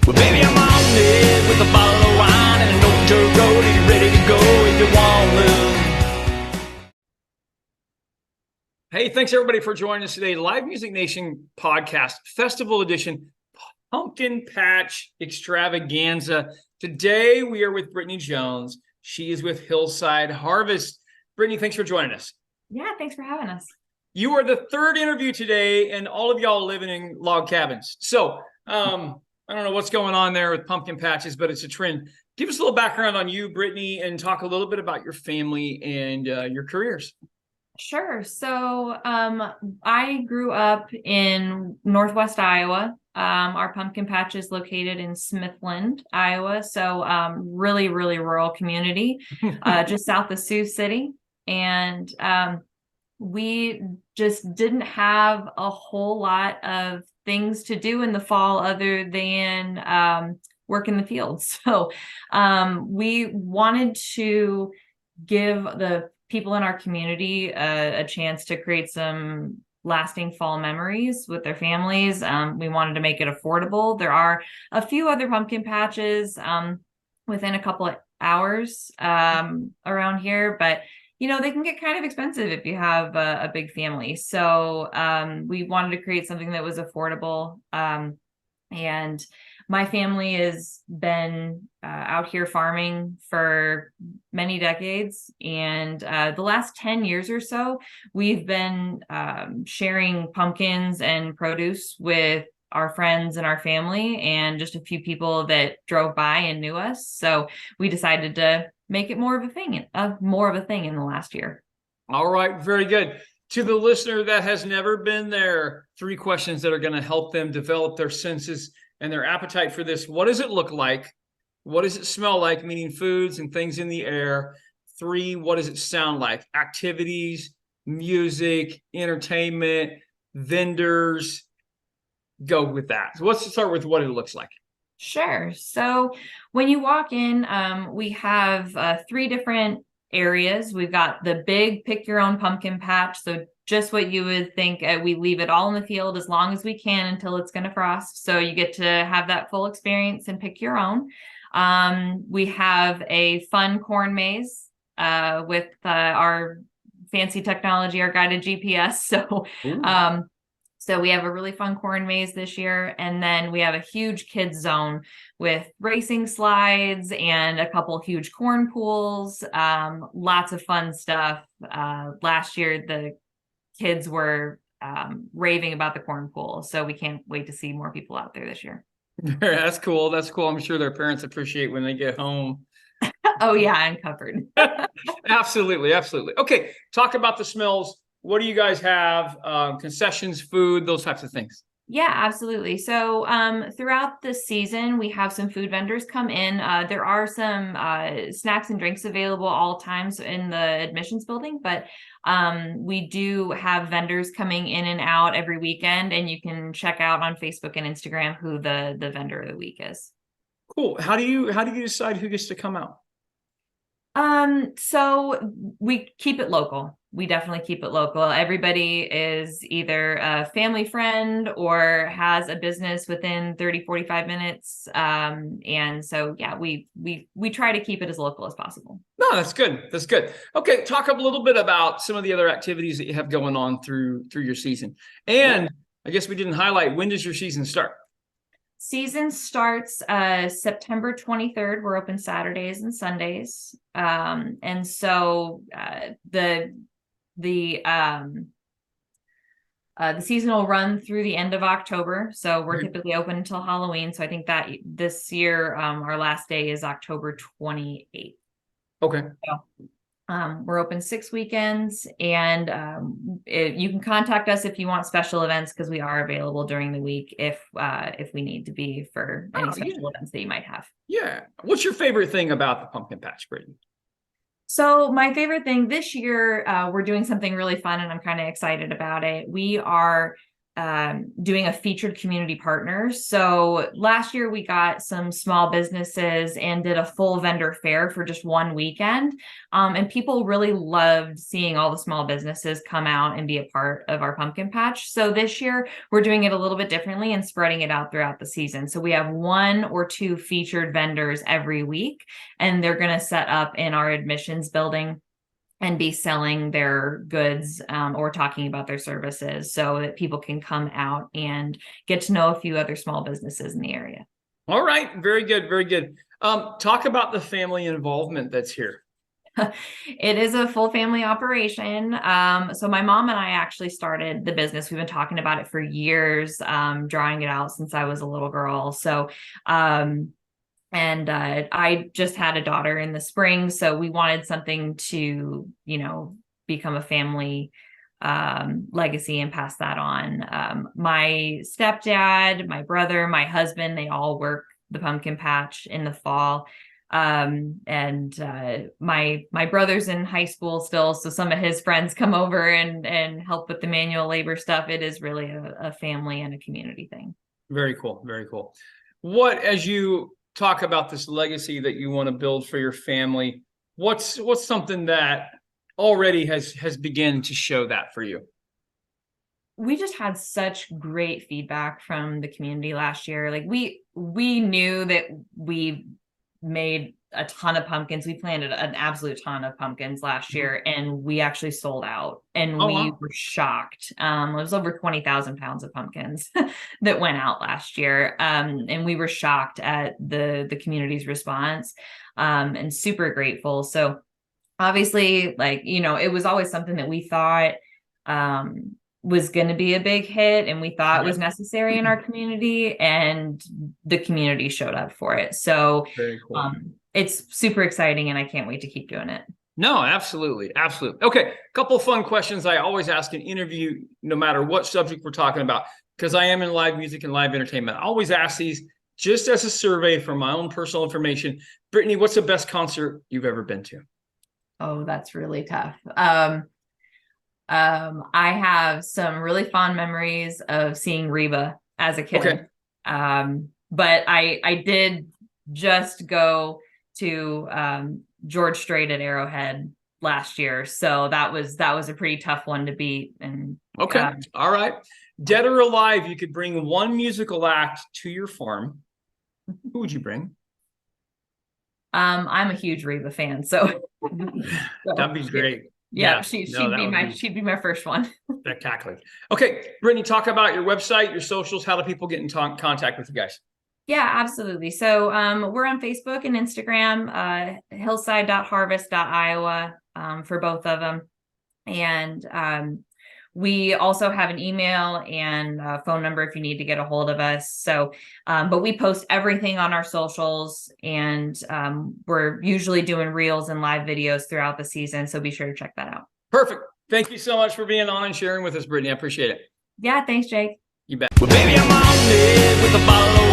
Well, baby, I'm on it with a bottle of wine and an old dirt road, and you're ready to go if you want to. Hey, thanks everybody for joining us today. Live Music Nation podcast, Festival Edition, Pumpkin Patch Extravaganza. Today we are with Brittany Jones. She is with Hillside Harvest. Brittany, thanks for joining us. Yeah, thanks for having us. You are the third interview today, and all of y'all living in log cabins. So, I don't know what's going on there with pumpkin patches, but it's a trend. Give us a little background on you, Brittany, and talk a little bit about your family and your careers. Sure. So I grew up in Northwest Iowa. Our pumpkin patch is located in Smithland, Iowa. So really, really rural community, just south of Sioux City. And we just didn't have a whole lot of things to do in the fall other than work in the fields. So we wanted to give the people in our community a chance to create some lasting fall memories with their families. We wanted to make it affordable. There are a few other pumpkin patches within a couple of hours around here, but you know, they can get kind of expensive if you have a big family. So we wanted to create something that was affordable. And my family has been out here farming for many decades. And the last 10 years or so, we've been sharing pumpkins and produce with our friends and our family and just a few people that drove by and knew us. So we decided to make it more of a thing in the last year. All right, very good. To the listener that has never been there, 3 questions that are going to help them develop their senses and their appetite for this. What does it look like? What does it smell like? Meaning foods and things in the air. 3, what does it sound like? Activities, music, entertainment, vendors. Go with that. So let's start with what it looks like. Sure. So when you walk in, we have 3 different areas. We've got the big pick your own pumpkin patch. So just what you would think, we leave it all in the field as long as we can until it's going to frost. So you get to have that full experience and pick your own. We have a fun corn maze with our fancy technology, our guided GPS. So we have a really fun corn maze this year. And then we have a huge kids zone with racing slides and a couple huge corn pools, lots of fun stuff. Last year, the kids were raving about the corn pool. So we can't wait to see more people out there this year. That's cool. That's cool. I'm sure their parents appreciate when they get home. Oh, yeah, and covered. Absolutely. Absolutely. Okay. Talk about the smells. What do you guys have? Concessions, food, those types of things. Yeah, absolutely. So throughout the season, we have some food vendors come in. There are some snacks and drinks available all times in the admissions building, but we do have vendors coming in and out every weekend, and you can check out on Facebook and Instagram who the vendor of the week is. Cool. How do you decide who gets to come out? So we keep it local. We definitely keep it local. Everybody is either a family friend or has a business within 30, 45 minutes. And so, yeah, we try to keep it as local as possible. No, that's good. That's good. Okay. Talk a little bit about some of the other activities that you have going on through your season. And I guess we didn't highlight, when does your season start? Season starts September 23rd. We're open Saturdays and Sundays. And so the season will run through the end of October. So we're typically open until Halloween. So I think that this year, our last day is October 28th. Okay. So, we're open 6 weekends, and you can contact us if you want special events, because we are available during the week if we need to be for any special events that you might have. Yeah. What's your favorite thing about the pumpkin patch, Brittany? So my favorite thing this year, we're doing something really fun, and I'm kind of excited about it. We are doing a featured community partners. So last year we got some small businesses and did a full vendor fair for just one weekend. And people really loved seeing all the small businesses come out and be a part of our pumpkin patch. So this year we're doing it a little bit differently and spreading it out throughout the season. So we have 1 or 2 featured vendors every week, and they're going to set up in our admissions building and be selling their goods or talking about their services so that people can come out and get to know a few other small businesses in the area. All right. Very good. Very good. Talk about the family involvement that's here. It is a full family operation. So my mom and I actually started the business. We've been talking about it for years, drawing it out since I was a little girl. So, I just had a daughter in the spring, so we wanted something to, become a family legacy and pass that on. My stepdad, my brother, my husband, they all work the pumpkin patch in the fall. My brother's in high school still, so some of his friends come over and help with the manual labor stuff. It is really a family and a community thing. Very cool. Very cool. What, as you talk about this legacy that you want to build for your family, what's something that already has begun to show that for you? We just had such great feedback from the community last year. Like we knew that we made a ton of pumpkins. We planted an absolute ton of pumpkins last year, and we actually sold out, and we were shocked. It was over 20,000 pounds of pumpkins that went out last year. And we were shocked at the community's response, and super grateful. So obviously, it was always something that we thought, was going to be a big hit, and we thought was necessary in our community, and the community showed up for it. So very cool. It's super exciting, and I can't wait to keep doing it. No, absolutely. Absolutely. Okay. Couple fun questions I always ask in interview, no matter what subject we're talking about, because I am in live music and live entertainment. I always ask these just as a survey for my own personal information. Brittany, what's the best concert you've ever been to? Oh, that's really tough. I have some really fond memories of seeing Reba as a kid. Okay. But I did just go to George Strait at Arrowhead last year, so that was a pretty tough one to beat. And okay, all right. Dead or alive, you could bring one musical act to your farm. Who would you bring? I'm a huge Reba fan, so that'd be great. Yeah, she'd be my first one. Spectacular. Okay, Brittany, talk about your website, your socials. How do people get in contact with you guys? Yeah, absolutely. So we're on Facebook and Instagram, hillside.harvest.iowa for both of them. And we also have an email and a phone number if you need to get a hold of us. So, but we post everything on our socials, and we're usually doing reels and live videos throughout the season. So be sure to check that out. Perfect. Thank you so much for being on and sharing with us, Brittany. I appreciate it. Yeah, thanks, Jake. You bet. Well, baby, I'm on it with a bottle of